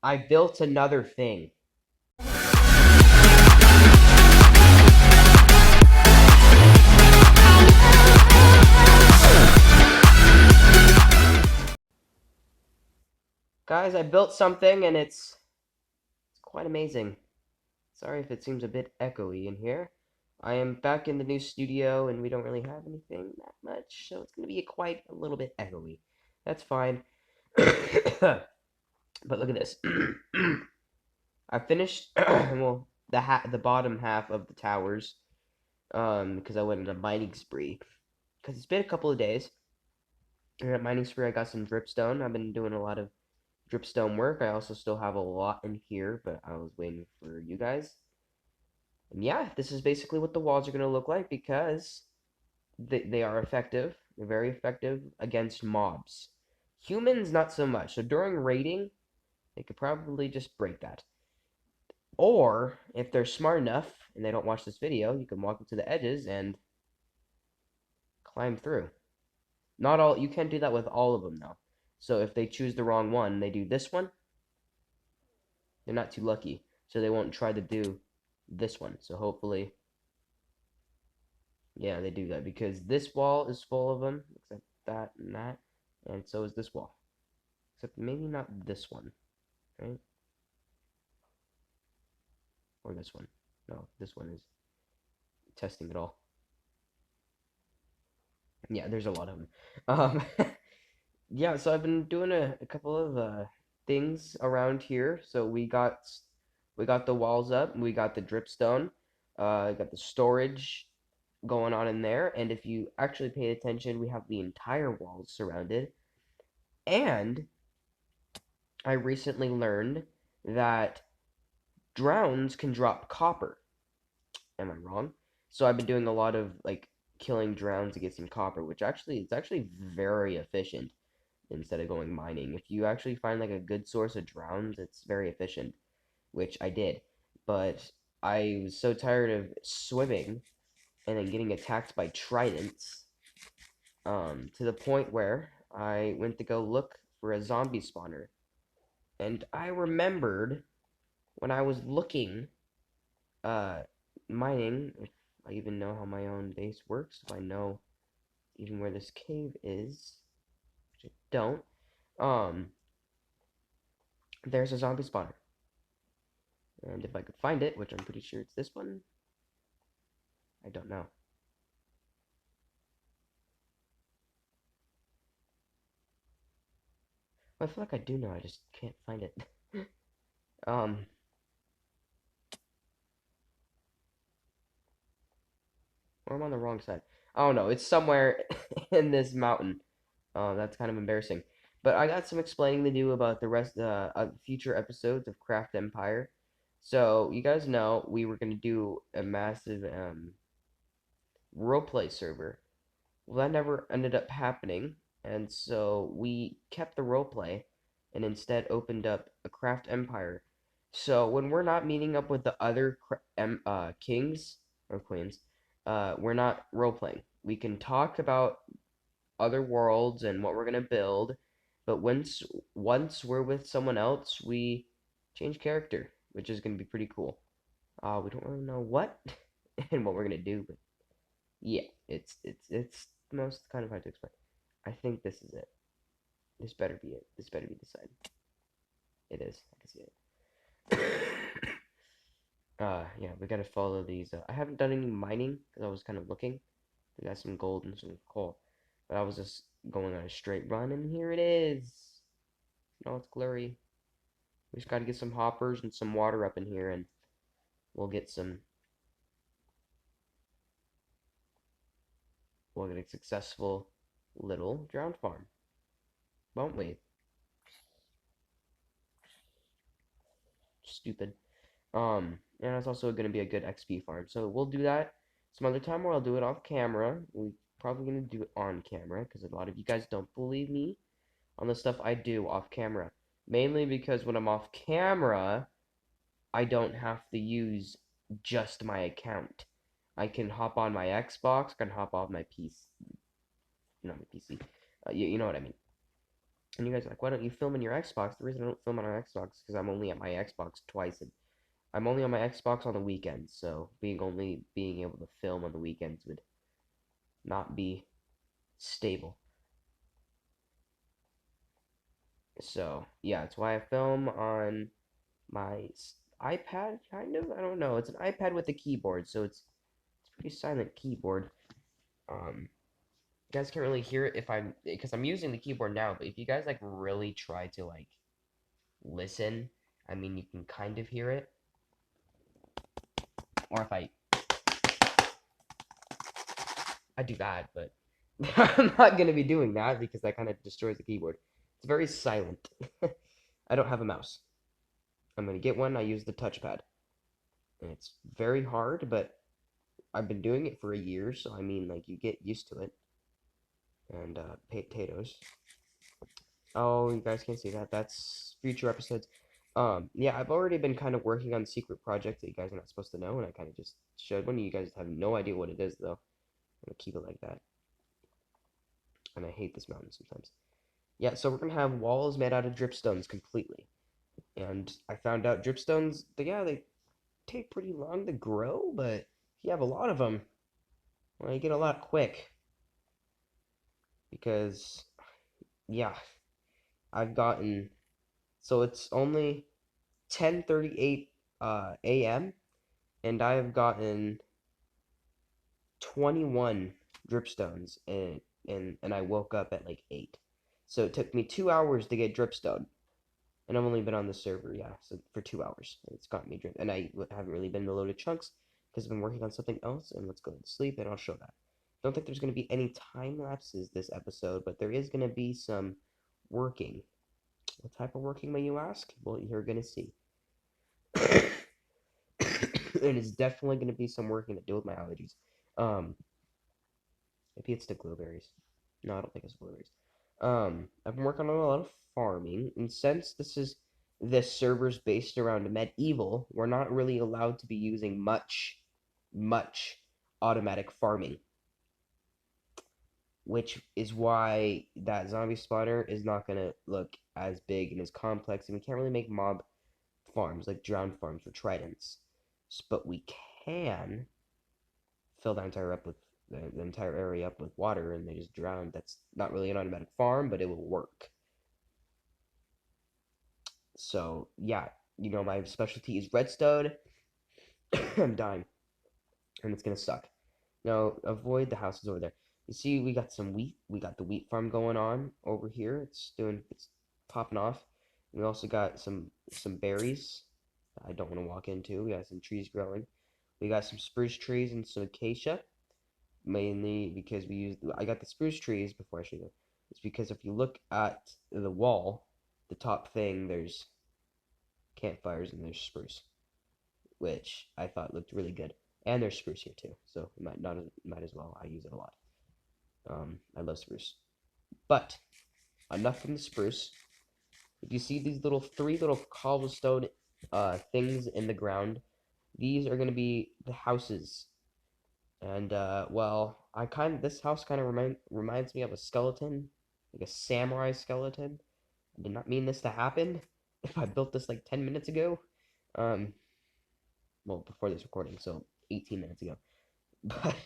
I built another thing. Guys, I built something and it's quite amazing. Sorry if it seems a bit echoey in here. I am back in the new studio and we don't really have anything that much, so it's going to be quite a little bit echoey. That's fine. But look at this. I finished well the bottom half of the towers because I went on a mining spree because it's been a couple of days. And at mining spree I got some dripstone. I've been doing a lot of dripstone work. I also still have a lot in here, but I was waiting for you guys. And yeah, this is basically what the walls are going to look like because they are effective. They're very effective against mobs. Humans, not so much. So during raiding, they could probably just break that. Or, if they're smart enough and they don't watch this video, you can walk up to the edges and climb through. Not all, you can't do that with all of them though. So if they choose the wrong one, they do this one, they're not too lucky. So they won't try to do this one. So hopefully, yeah, they do that because this wall is full of them, except that and that, and so is this wall. Except maybe not this one, right? Or this one. No, this one is testing it all. Yeah, there's a lot of them. Yeah, so I've been doing a couple of things around here. So we got the walls up, we got the dripstone, got the storage going on in there, and if you actually pay attention, we have the entire walls surrounded. And I recently learned that drowns can drop copper. Am I wrong? So I've been doing a lot of like killing drowns to get some copper, which it's actually very efficient instead of going mining. If you actually find like a good source of drowns, it's very efficient, which I did. But I was so tired of swimming and then getting attacked by tridents, to the point where I went to go look for a zombie spawner. And I remembered when I was looking, uh, mining, if I even know how my own base works, if I know even where this cave is, which I don't, um, there's a zombie spawner. And if I could find it, which I'm pretty sure it's this one, I don't know. Well, I feel like I do know, I just can't find it. um, or I'm on the wrong side. I don't know, it's somewhere in this mountain. That's kind of embarrassing. But I got some explaining to do about the rest of future episodes of CraftEmpire. So you guys know we were gonna do a massive roleplay server. Well, that never ended up happening, and so we kept the roleplay and instead opened up a CraftEmpire. So when we're not meeting up with the other kings or queens, we're not roleplaying. We can talk about other worlds and what we're gonna build, but once we're with someone else, we change character, which is gonna be pretty cool. We don't really know what and what we're gonna do, but yeah, it's most kind of hard to explain. I think this is it. This better be it. This better be the side. It is. I can see it. Yeah, we gotta follow these. I haven't done any mining because I was kind of looking. We got some gold and some coal, but I was just going on a straight run, and here it is. No, it's blurry. We just gotta get some hoppers and some water up in here, and we'll get some. We'll get a successful little drowned farm, won't we? Stupid. And it's also going to be a good XP farm. So we'll do that some other time, or I'll do it off camera. We're probably going to do it on camera because a lot of you guys don't believe me on the stuff I do off camera. Mainly because when I'm off camera, I don't have to use just my account. I can hop on my Xbox, I can hop on my PC. Not my PC. You know what I mean. And you guys are like, why don't you film on your Xbox? The reason I don't film on my Xbox is because I'm only at my Xbox twice. And I'm only on my Xbox on the weekends, so being able to film on the weekends would not be stable. So yeah, that's why I film on my iPad, kind of. I don't know. It's an iPad with a keyboard, so it's pretty silent keyboard. You guys can't really hear it if I'm because I'm using the keyboard now. But if you guys like really try to like listen, I mean, you can kind of hear it. Or if I do that, but I'm not gonna be doing that because that kind of destroys the keyboard. It's very silent. I don't have a mouse. I'm gonna get one. I use the touchpad, and it's very hard, but I've been doing it for a year, so I mean, like you get used to it. And potatoes. Oh, you guys can't see that. That's future episodes. Yeah, I've already been kind of working on secret projects that you guys are not supposed to know, and I kind of just showed one. You guys have no idea what it is, though. I'm gonna keep it like that. And I hate this mountain sometimes. Yeah, so we're gonna have walls made out of dripstones completely. And I found out dripstones, yeah, they take pretty long to grow, but if you have a lot of them, well, you get a lot quick. Because, yeah, I've gotten, so it's only 10:38 a.m. and I have gotten 21 dripstones and I woke up at like 8. So it took me 2 hours to get dripstone. And I've only been on the server, yeah, so for 2 hours. It's gotten me drip, and I haven't really been in the loaded chunks because I've been working on something else. And let's go to sleep, and I'll show that. Don't think there's gonna be any time lapses this episode, but there is gonna be some working. What type of working, may you ask? Well, you're gonna see. And it's definitely gonna be some working to deal with my allergies. Um, Maybe it's the blueberries. No, I don't think it's blueberries. I've been working on a lot of farming, and since this server's based around medieval, we're not really allowed to be using much automatic farming, which is why that zombie spawner is not gonna look as big and as complex, and we can't really make mob farms like drowned farms for tridents. But we can fill the entire area up with water and they just drown. That's not really an automatic farm, but it will work. So yeah, my specialty is redstone. I'm dying, and it's gonna suck. Now avoid the houses over there. You see, we got some wheat. We got the wheat farm going on over here. It's popping off. We also got some berries I don't want to walk into. We got some trees growing. We got some spruce trees and some acacia. Mainly because I got the spruce trees before I show you. It's because if you look at the wall, the top thing, there's campfires and there's spruce, which I thought looked really good. And there's spruce here too, so might as well. I use it a lot. I love spruce. But enough from the spruce. If you see these three little cobblestone things in the ground, these are gonna be the houses. And well, this house kind of reminds me of a skeleton, like a samurai skeleton. I did not mean this to happen. If I built this like 10 minutes ago, um, well, before this recording, so 18 minutes ago. But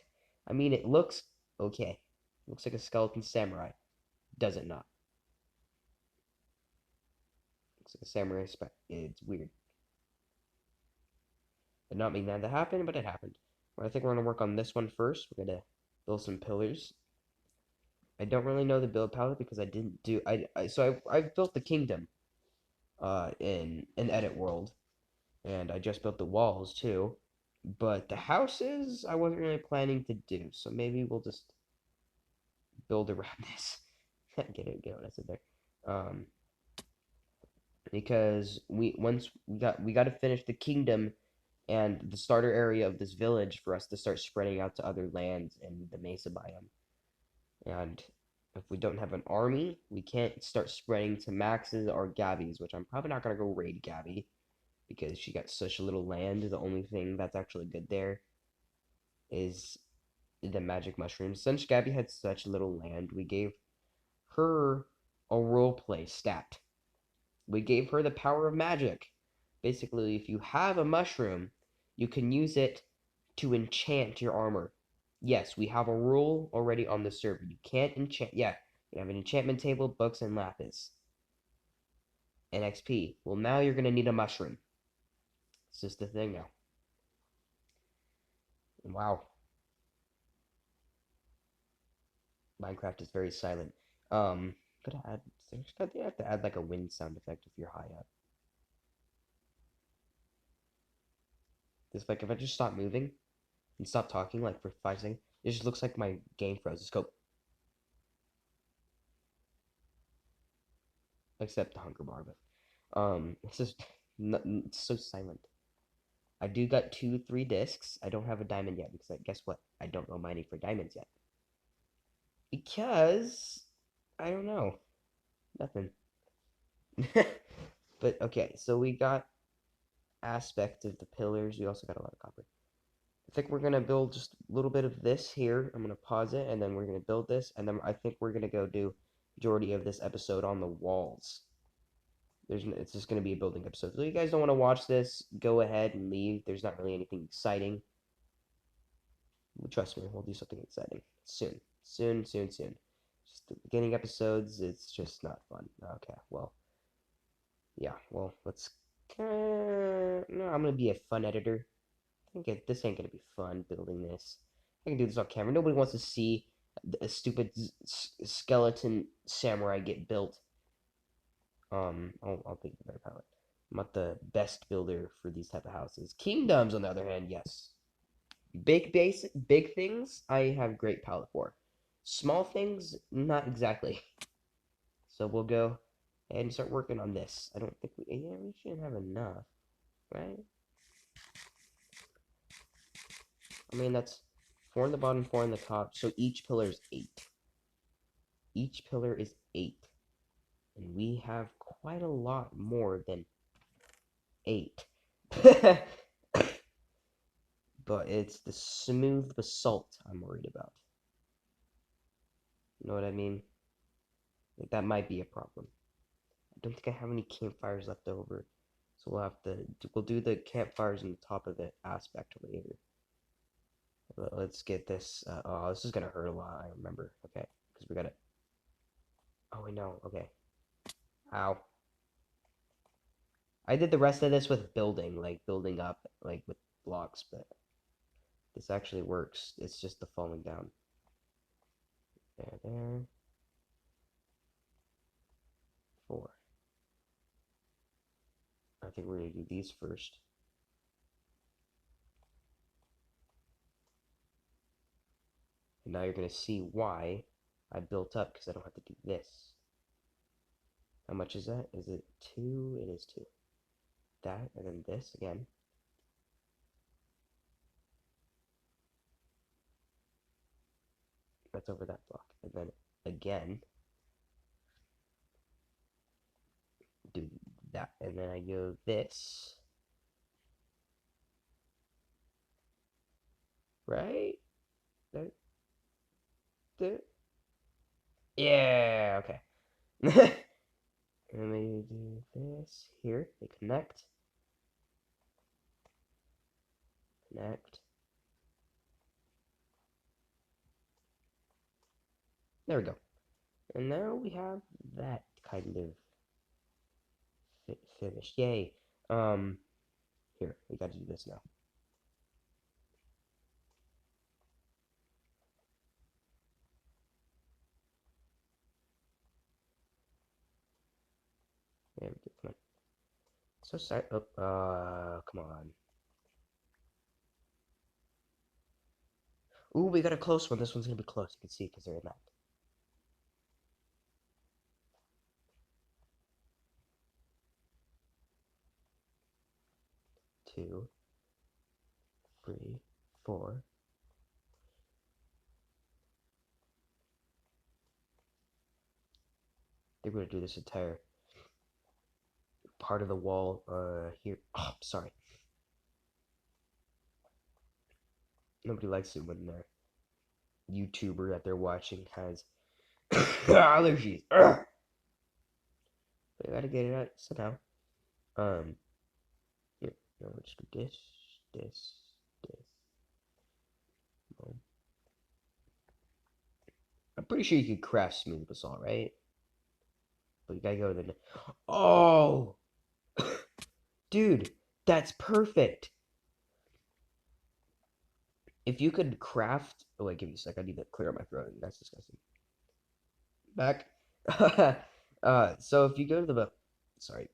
I mean, it looks okay. It looks like a skeleton samurai. Does it not? Looks like a samurai spec. It's weird. Did not mean that to happen, but it happened. Well, I think we're gonna work on this one first. We're gonna build some pillars. I don't really know the build palette because I didn't do I've built the kingdom in an edit world, and I just built the walls too, but the houses I wasn't really planning to do, so maybe we'll just build around this. Get what I said there. Because we got to finish the kingdom and the starter area of this village for us to start spreading out to other lands in the Mesa biome. And if we don't have an army, we can't start spreading to Max's or Gabby's, which I'm probably not gonna go raid Gabby because she got such little land. The only thing that's actually good there is the magic mushrooms. Since Gabby had such little land, we gave her a role play stat. We gave her the power of magic. Basically, if you have a mushroom, you can use it to enchant your armor. Yes, we have a rule already on the server. You can't enchant. Yeah, you have an enchantment table, books, and lapis. And XP. Well, now you're going to need a mushroom. It's just the thing now. Wow. Minecraft is very silent. Gotta add. You have to add like a wind sound effect if you're high up. Just like if I just stop moving and stop talking like for 5 seconds, it just looks like my game froze. Just go. Except the hunger bar, but it's just it's so silent. I do got 3 discs. I don't have a diamond yet because guess what? I don't know mining for diamonds yet. Because I don't know. Nothing. But okay, so we got aspect of the pillars. We also got a lot of copper. I think we're gonna build just a little bit of this here. I'm gonna pause it, and then we're gonna build this, and then I think we're gonna go do majority of this episode on the walls. It's just gonna be a building episode. So if you guys don't want to watch this, go ahead and leave. There's not really anything exciting. Trust me, we'll do something exciting soon, soon, soon, soon. Just the beginning episodes, it's just not fun. Okay, well, yeah, well, let's. No, I'm gonna be a fun editor. This ain't gonna be fun building this. I can do this on camera. Nobody wants to see a stupid skeleton samurai get built. I'll think of a better palette. I'm not the best builder for these type of houses. Kingdoms, on the other hand, yes. Big things, I have great palette for. Small things, not exactly. So we'll go and start working on this. I don't think we shouldn't have enough, right? I mean, that's 4 on the bottom, 4 on the top. So each pillar is 8. Each pillar is 8. And we have quite a lot more than 8. But it's the smooth basalt I'm worried about. You know what I mean? Like, that might be a problem. I don't think I have any campfires left over. So we'll do the campfires on the top of the aspect later. Let's get this. Oh, this is gonna hurt a lot. I remember. Okay, because we gotta. Oh, I know. Okay. Ow. I did the rest of this with building, like building up, like with blocks, but this actually works. It's just the falling down. There. 4. I think we're gonna do these first. And now you're gonna see why I built up, because I don't have to do this. How much is that? Is it 2? It is 2. That, and then this again. That's over that block. And then again, do that. And then I go this. Right? There. There. Yeah, okay. And we do this here. They connect. Connect. There we go. And now we have that kind of finished. Yay. Here, we gotta do this now. There we go. Come on. So sorry. Oh, come on. Ooh, we got a close one. This one's gonna be close. You can see because they're in that. 2, 3, 4. They're gonna do this entire part of the wall here. Oh, sorry. Nobody likes it when their YouTuber that they're watching has allergies. Ugh. But I gotta get it out somehow. Um, here, no, let's do this. Boom. I'm pretty sure you could craft smooth basalt, right? But you gotta go to the. Oh, dude, that's perfect. If you could craft. Oh wait, give me a sec. I need to clear out my throat. That's disgusting. Back. So if you go to the. Sorry.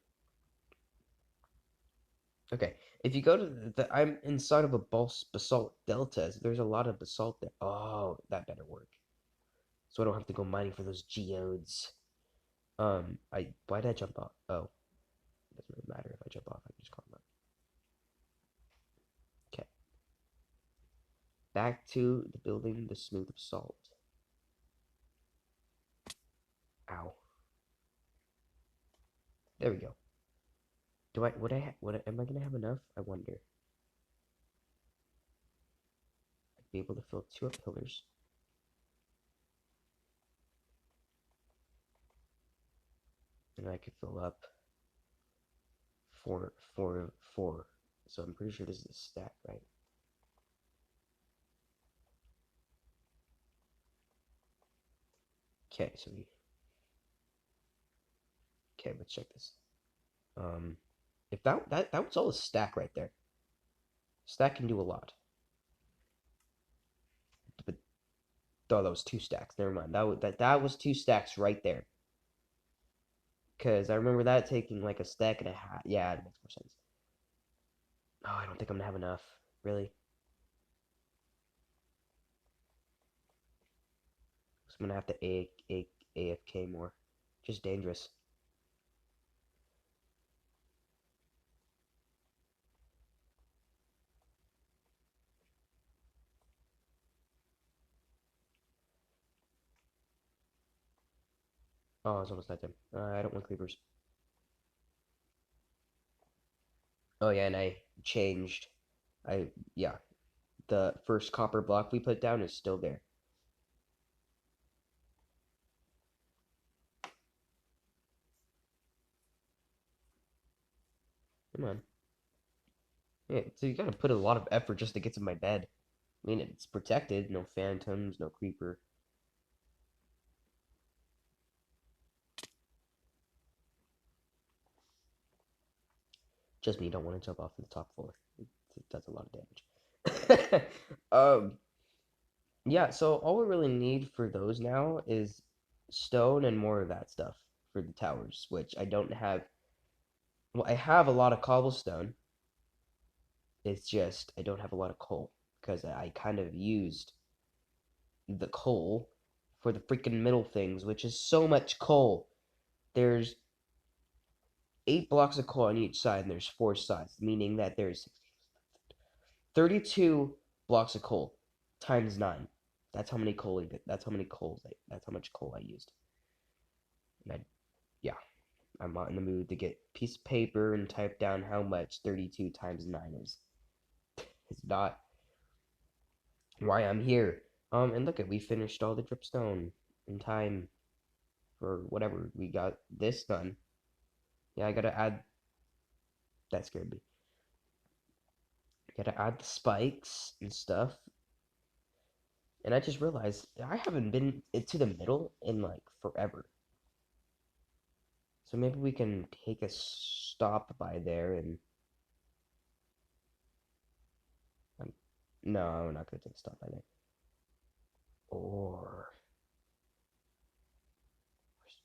Okay. If you go to I'm inside of a basalt delta. So there's a lot of basalt there. Oh, that better work. So I don't have to go mining for those geodes. Why did I jump off? Oh, it doesn't really matter if I jump off. I can just climb up. Okay. Back to the building the smooth basalt. Ow. There we go. Would I, am I gonna have enough? I wonder. I'd be able to fill 2 up pillars. And I could fill up four. So I'm pretty sure this is a stack, right? Okay, so we. Okay, let's check this. If that was all a stack right there. Stack can do a lot. But oh, that was 2 stacks. Never mind. That was 2 stacks right there. Because I remember that taking like a stack and a half. Yeah, it makes more sense. Oh, I don't think I'm gonna have enough. Really? So I'm gonna have to AFK more. Just dangerous. Oh, it's almost nighttime. I don't want creepers. Oh yeah, and I changed. Yeah, the first copper block we put down is still there. Come on. Yeah, so you gotta put a lot of effort just to get to my bed. I mean, it's protected. No phantoms, no creeper. Just me, don't want to jump off the top floor. It does a lot of damage. Yeah, so all we really need for those now is stone and more of that stuff for the towers, which I don't have. Well, I have a lot of cobblestone. It's just I don't have a lot of coal because I kind of used the coal for the freaking middle things, which is so much coal. There's 8 blocks of coal on each side, and there's 4 sides, meaning that there's 32 blocks of coal times 9. That's how many coal. That's how many coals. That's how much coal I used. And yeah, I'm not in the mood to get a piece of paper and type down how much 32 times 9 is. It's not why I'm here. And look at we finished all the dripstone in time for whatever. We got this done. Yeah, I gotta add. That scared me. Gotta add the spikes and stuff. And I just realized I haven't been into the middle in like forever. So maybe we can take a stop by there and. No, we're not gonna take a stop by there. Or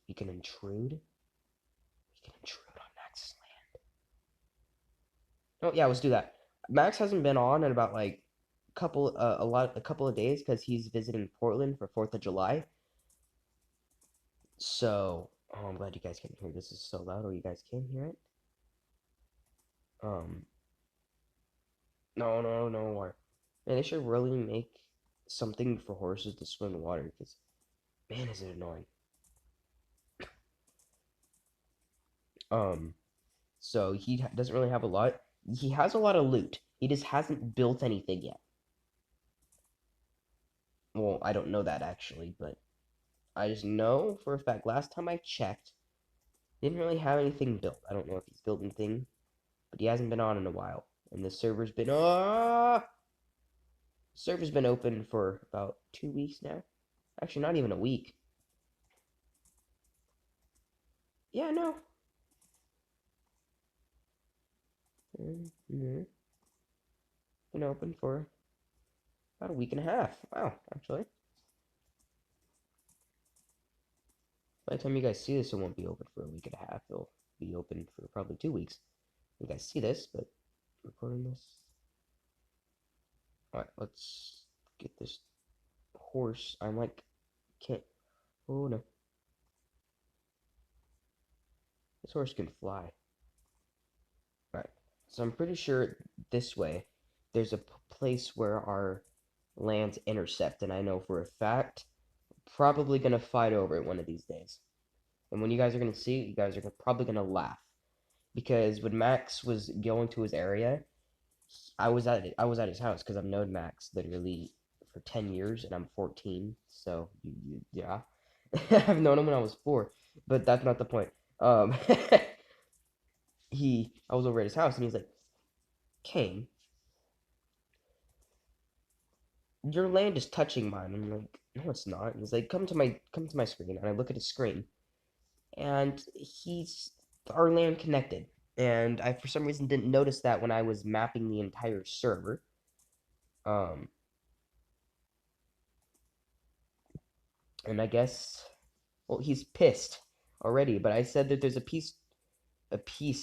we can intrude. We can intrude on Max's land. Oh yeah, let's do that. Max hasn't been on in about like a couple of days because he's visiting Portland for 4th of July. So, oh, I'm glad you guys can hear. This is so loud, or you guys can hear it. Um, no more. Man, they should really make something for horses to swim in water because, man, is it annoying. Um, so he doesn't really have a lot. He has a lot of loot. He just hasn't built anything yet. Well, I don't know that actually, but I just know for a fact last time I checked, Didn't really have anything built. I don't know if he's built anything, but he hasn't been on in a while. And the server's been open for about 2 weeks now. Actually, not even a week. Yeah, no. Mm-hmm. Been open for about a week and a half. Wow, actually. By the time you guys see this, it won't be open for a week and a half. It'll be open for probably 2 weeks. You guys see this, but recording this. Alright, let's get this horse. I'm like, can't. Oh no. This horse can fly. Alright, so I'm pretty sure this way there's a place where our lands intersect, and I know for a fact probably gonna fight over it one of these days. And when you guys are gonna see it, you guys are probably gonna laugh because when Max was going to his area, I was at his house because I've known Max literally for 10 years and I'm 14, so yeah, I've known him when I was 4, but that's not the point. Um, I was over at his house and he's like, Kane, your land is touching mine. I'm like, no, it's not. And he's like, come to my screen, and I look at his screen, and he's our land connected. And I, for some reason, didn't notice that when I was mapping the entire server. Um, and I guess, well, he's pissed already. But I said that there's a peace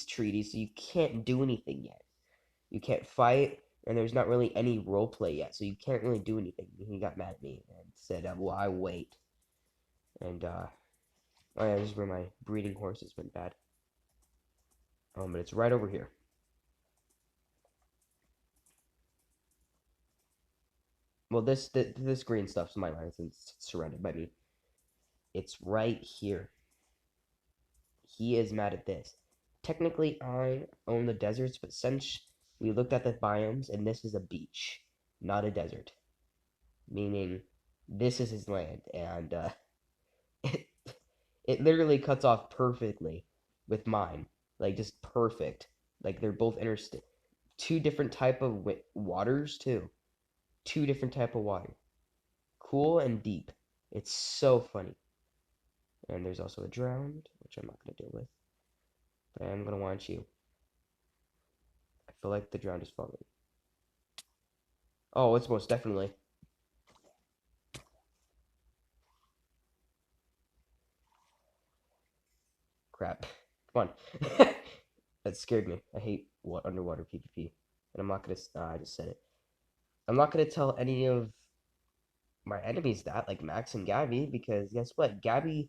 treaty, so you can't do anything yet. You can't fight, and there's not really any role play yet, so you can't really do anything. He got mad at me and said, "Well, I wait." And oh yeah, this is where my breeding horses went bad. But it's right over here. Well, this green stuff's my land since it's surrounded by me. It's right here. He is mad at this. Technically, I own the deserts, but since we looked at the biomes, and this is a beach, not a desert, meaning this is his land, and it, it literally cuts off perfectly with mine, like just perfect. Like they're both interstate, two different type of waters too, two different type of water, cool and deep. It's so funny. And there's also a drowned, which I'm not gonna deal with. But I am gonna want you. I feel like the drowned is falling. Oh, it's most definitely. Crap. Come on. That scared me. I hate underwater PvP. And I'm not gonna. I just said it. I'm not gonna tell any of my enemies that, like Max and Gabby, because guess what? Gabby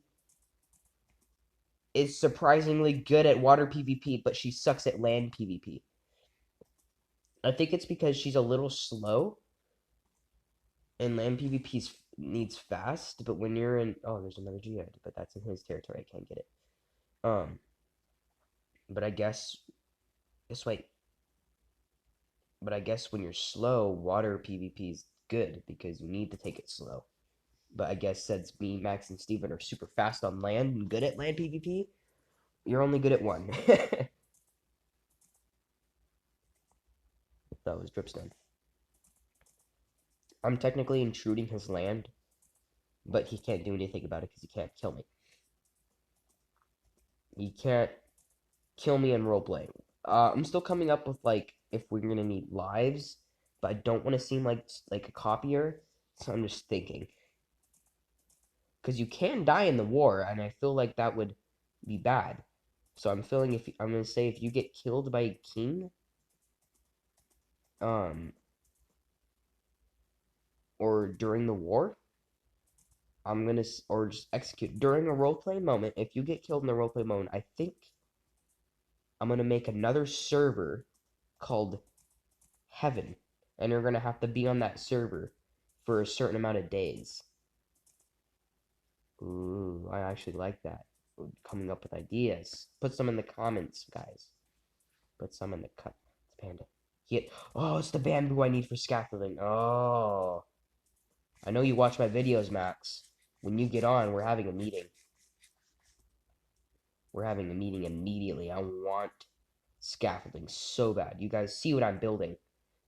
is surprisingly good at water PvP, but she sucks at land PvP. I think it's because she's a little slow, and land PvP needs fast, but when you're in, oh, there's another geode, but that's in his territory. I can't get it. Um, but I guess this way. But I guess when you're slow, water PvP is good because you need to take it slow. But I guess since me, Max, and Steven are super fast on land and good at land PvP, you're only good at one. That was dripstone. I'm technically intruding his land, but he can't do anything about it because he can't kill me. He can't kill me in roleplay. I'm still coming up with like if we're gonna need lives, but I don't want to seem like a copier, so I'm just thinking because you can die in the war, and I feel like that would be bad. So I'm feeling if I'm gonna say if you get killed by a king, um, or during the war, I'm gonna or just execute during a roleplay moment. If you get killed in the roleplay moment, I think I'm gonna make another server called Heaven, and you're gonna have to be on that server for a certain amount of days. Ooh, I actually like that. Coming up with ideas. Put some in the comments, guys. Put some in the cut. It's Panda. Oh, it's the bamboo I need for scaffolding. Oh. I know you watch my videos, Max. When you get on, we're having a meeting. We're having a meeting immediately. I want scaffolding so bad. You guys see what I'm building.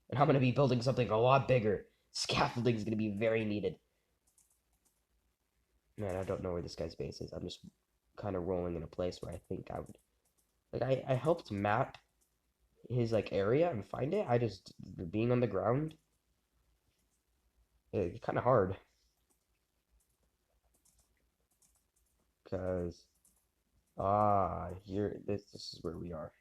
And I'm going to be building something a lot bigger. Scaffolding is going to be very needed. Man, I don't know where this guy's base is. I'm just kind of rolling in a place where I think I would... Like, I helped map his, like, area and find it. I just... Being on the ground... It's kind of hard. Because... here... This is where we are.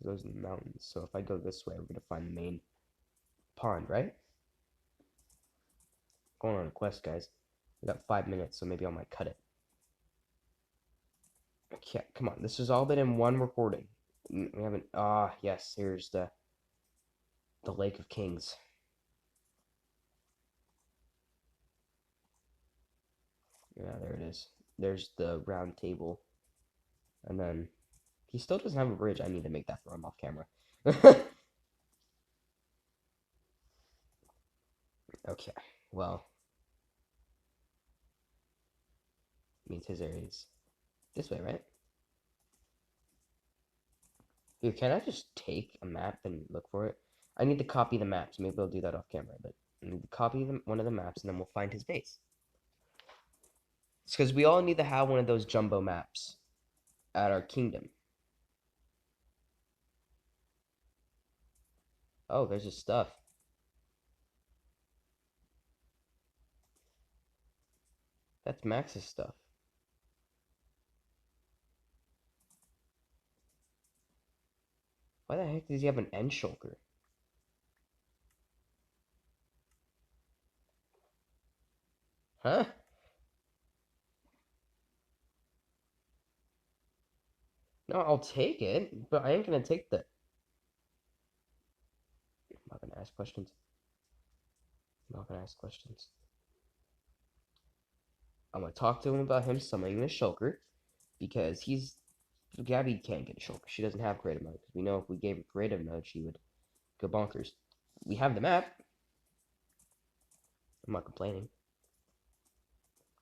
Those are the mountains. So if I go this way, we're going to find the main pond, right? Going on a quest, guys. We got 5 minutes, so maybe I might cut it. Okay, come on. This has all been in one recording. We haven't... yes. Here's the Lake of Kings. Yeah, there it is. There's the round table. And then... He still doesn't have a bridge. I need to make that for him off camera. Okay, well... Means his area is this way, right? Dude, can I just take a map and look for it? I need to copy the maps. Maybe I'll do that off camera, but I need to copy one of the maps, and then we'll find his base. It's because we all need to have one of those jumbo maps at our kingdom. Oh, there's his stuff. That's Max's stuff. Why the heck does he have an end shulker? Huh? No, I'll take it, but I ain't gonna take the... I'm not gonna ask questions. I'm not gonna ask questions. I'm gonna talk to him about him summoning the shulker, because he's... Gabby can't get a shulker. She doesn't have creative mode, because we know if we gave her creative mode, she would go bonkers. We have the map. I'm not complaining.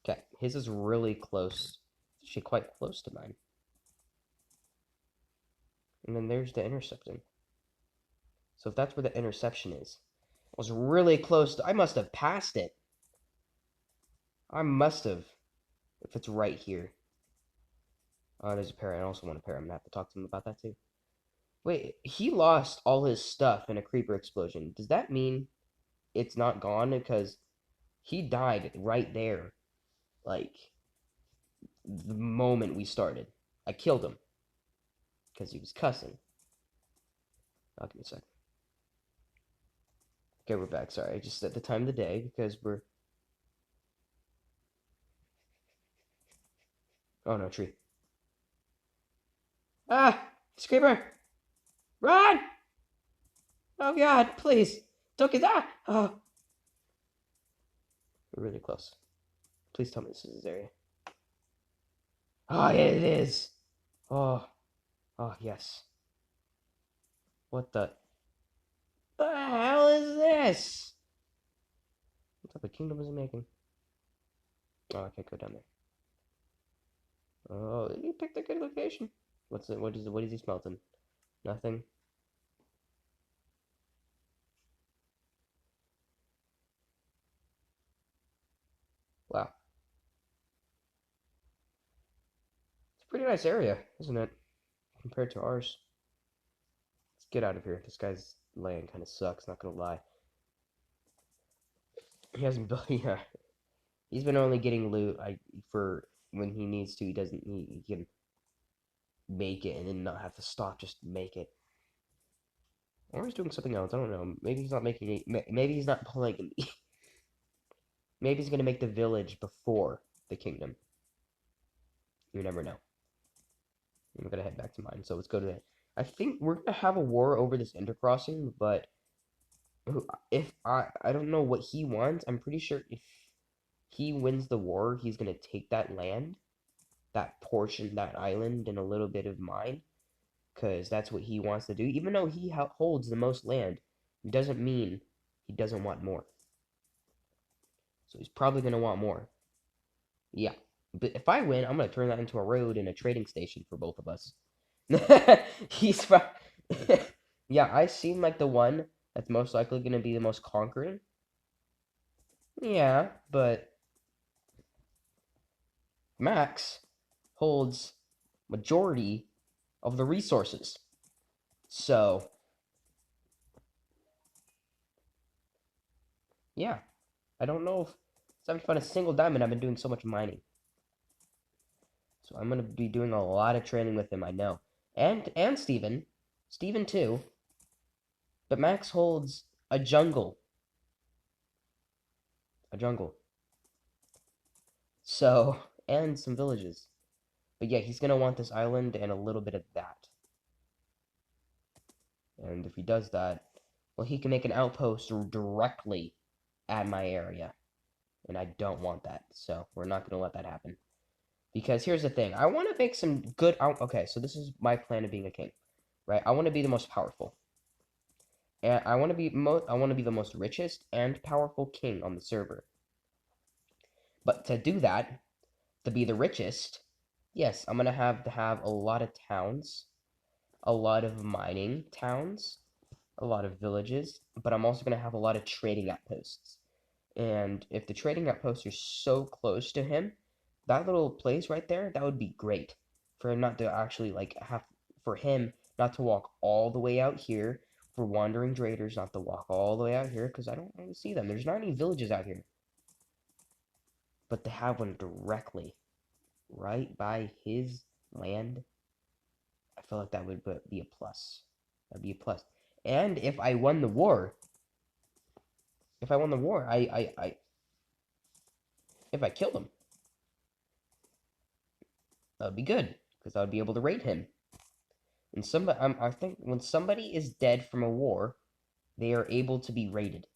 Okay, his is really close. It's actually quite close to mine. And then there's the interception. So if that's where the interception is, I was really close to... I must have passed it. I must have. If it's right here. Oh, there's a pair. I also want a pair. I'm gonna have to talk to him about that too. Wait, he lost all his stuff in a creeper explosion. Does that mean it's not gone? Because he died right there. Like, the moment we started. I killed him. Because he was cussing. Oh, give me a sec. Okay, we're back. Sorry, I just set the time of the day because we're... Oh, no, tree. Ah! Screamer! Run! Oh, God, please. Don't get that! Oh. We're really close. Please tell me this is his area. Oh, yeah, it is! Oh. Oh, yes. What the hell is this? What type of kingdom is he making? Oh, I can't go down there. Oh, he picked a good location. What is he smelting? Nothing. Wow. It's a pretty nice area, isn't it? Compared to ours. Let's get out of here. This guy's land kind of sucks, not gonna lie. He hasn't built... Yeah. He's been only getting loot for when he needs to. He can make it and then not have to stop, just make it. Or he's doing something else. I don't know. Maybe he's not making it. Maybe he's not polygamy. Maybe he's gonna make the village before the kingdom. You never know. I'm gonna head back to mine. So let's go to that. I think we're gonna have a war over this intercrossing, but if I don't know what he wants. I'm pretty sure if he wins the war, he's gonna take that land, that portion, that island, and a little bit of mine, because that's what he wants to do. Even though he holds the most land, doesn't mean he doesn't want more. So he's probably gonna want more. Yeah. But if I win, I'm gonna turn that into a road and a trading station for both of us. He's fine. Yeah, I seem like the one that's most likely gonna be the most conquering. Yeah, but Max holds majority of the resources. So, yeah, I don't know if I haven't found a single diamond. I've been doing so much mining. So I'm gonna be doing a lot of training with him, I know. And Steven. Steven too. But Max holds a jungle. A jungle. So, and some villages. But yeah, he's gonna want this island and a little bit of that. And if he does that, well, he can make an outpost directly at my area. And I don't want that. So we're not gonna let that happen. Because here's the thing. I want to make some good okay, so this is my plan of being a king. Right? I want to be the most powerful. And I want to be the most richest and powerful king on the server. But to do that, to be the richest, yes, I'm gonna have to have a lot of towns, a lot of mining towns, a lot of villages, but I'm also gonna have a lot of trading outposts. And if the trading outposts are so close to him, that little place right there, that would be great for him not to actually like have for him not to walk all the way out here, for wandering traders not to walk all the way out here because I don't want to see them. There's not any villages out here, but to have one directly right by his land, I feel like that would be a plus. That'd be a plus. And if I won the war, if I killed him, that would be good because I would be able to raid him. And I think when somebody is dead from a war, they are able to be raided.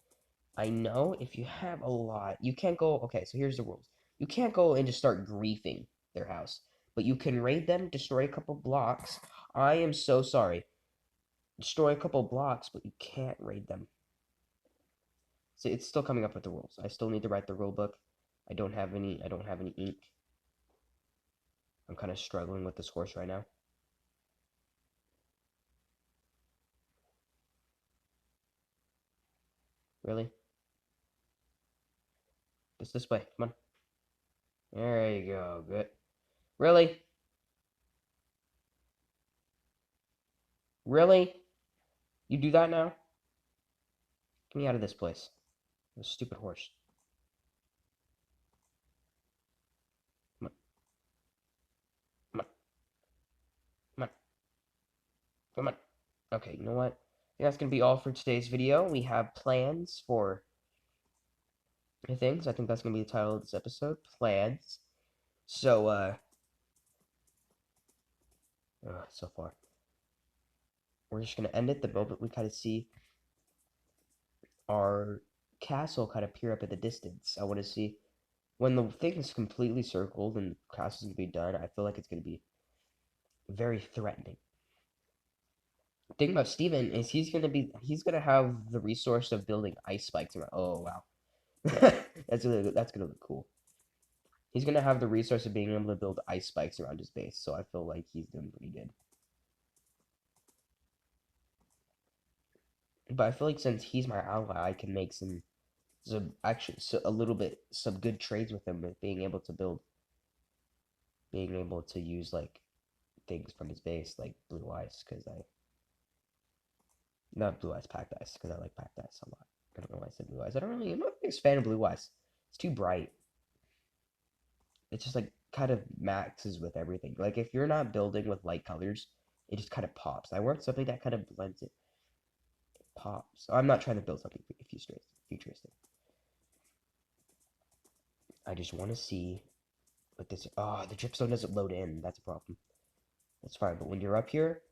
I know if you have a lot, you can't go. Okay, so here's the rules. You can't go and just start griefing their house, but you can raid them, destroy a couple blocks. I am so sorry. Destroy a couple blocks, but you can't raid them. So it's still coming up with the rules. I still need to write the rule book. I don't have any. I don't have any ink. I'm kind of struggling with this horse right now. Really? Just this way. Come on. There you go. Good. Really? Really? You do that now? Get me out of this place. This stupid horse. Come on. Come on. Come on. Come on. Okay, you know what? I think that's going to be all for today's video. We have plans for things. I think that's going to be the title of this episode. Plans. So, so far. We're just going to end it the moment we kind of see our castle kind of appear up at the distance. I want to see when the thing is completely circled and the castle's going to be done. I feel like it's going to be very threatening. The thing about Steven is he's gonna have the resource of building ice spikes around. Oh wow. That's gonna look cool. He's gonna have the resource of being able to build ice spikes around his base, so I feel like he's doing pretty good. But I feel like since he's my ally, I can make a little bit some good trades with him, with being able to use like things from his base like blue ice, because I not blue ice, packed ice, because I like packed ice a lot. I don't know why I said blue ice. I'm not a big fan of blue ice. It's too bright. It's just like kind of maxes with everything. Like if you're not building with light colors, it just kind of pops. I want something that kind of blends it. It pops. I'm not trying to build something futuristic. I just want to see what this. Oh, the dripstone doesn't load in. That's a problem. That's fine. But when you're up here,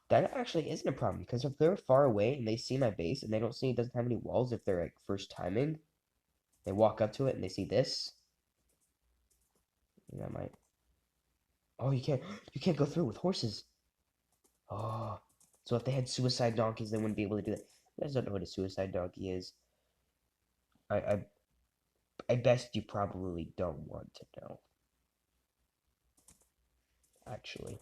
that actually isn't a problem because if they're far away and they see my base and they don't see it doesn't have any walls, if they're like first timing, they walk up to it and they see this. That might. Oh, you can't go through with horses. Oh, so if they had suicide donkeys, they wouldn't be able to do that. You guys don't know what a suicide donkey is. I, I, I best you probably don't want to know. actually.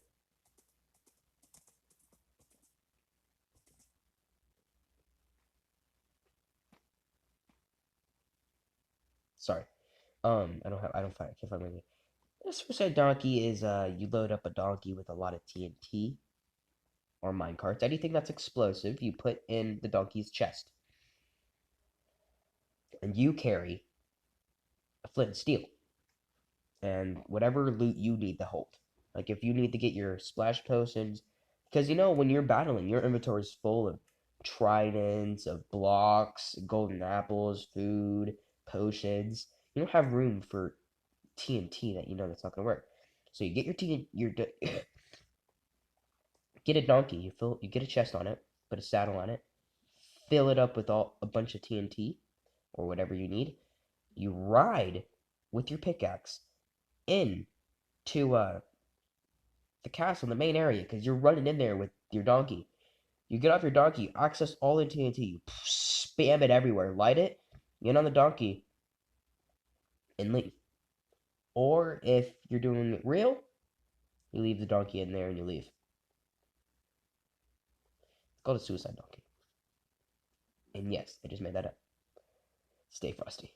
Sorry. I can't find my name. A suicide donkey is you load up a donkey with a lot of TNT or minecarts. Anything that's explosive, you put in the donkey's chest. And you carry a flint and steel and whatever loot you need to hold. Like if you need to get your splash potions, because when you're battling, your inventory is full of tridents, of blocks, golden apples, food, potions. You don't have room for TNT that that's not gonna work. So you get get a donkey. You get a chest on it, put a saddle on it, fill it up with a bunch of TNT or whatever you need. You ride with your pickaxe in to the castle, the main area, because you're running in there with your donkey. You get off your donkey, access all the TNT, you spam it everywhere, light it, get on the donkey, and leave. Or if you're doing it real, you leave the donkey in there and you leave. It's called a suicide donkey. And yes, I just made that up. Stay frosty.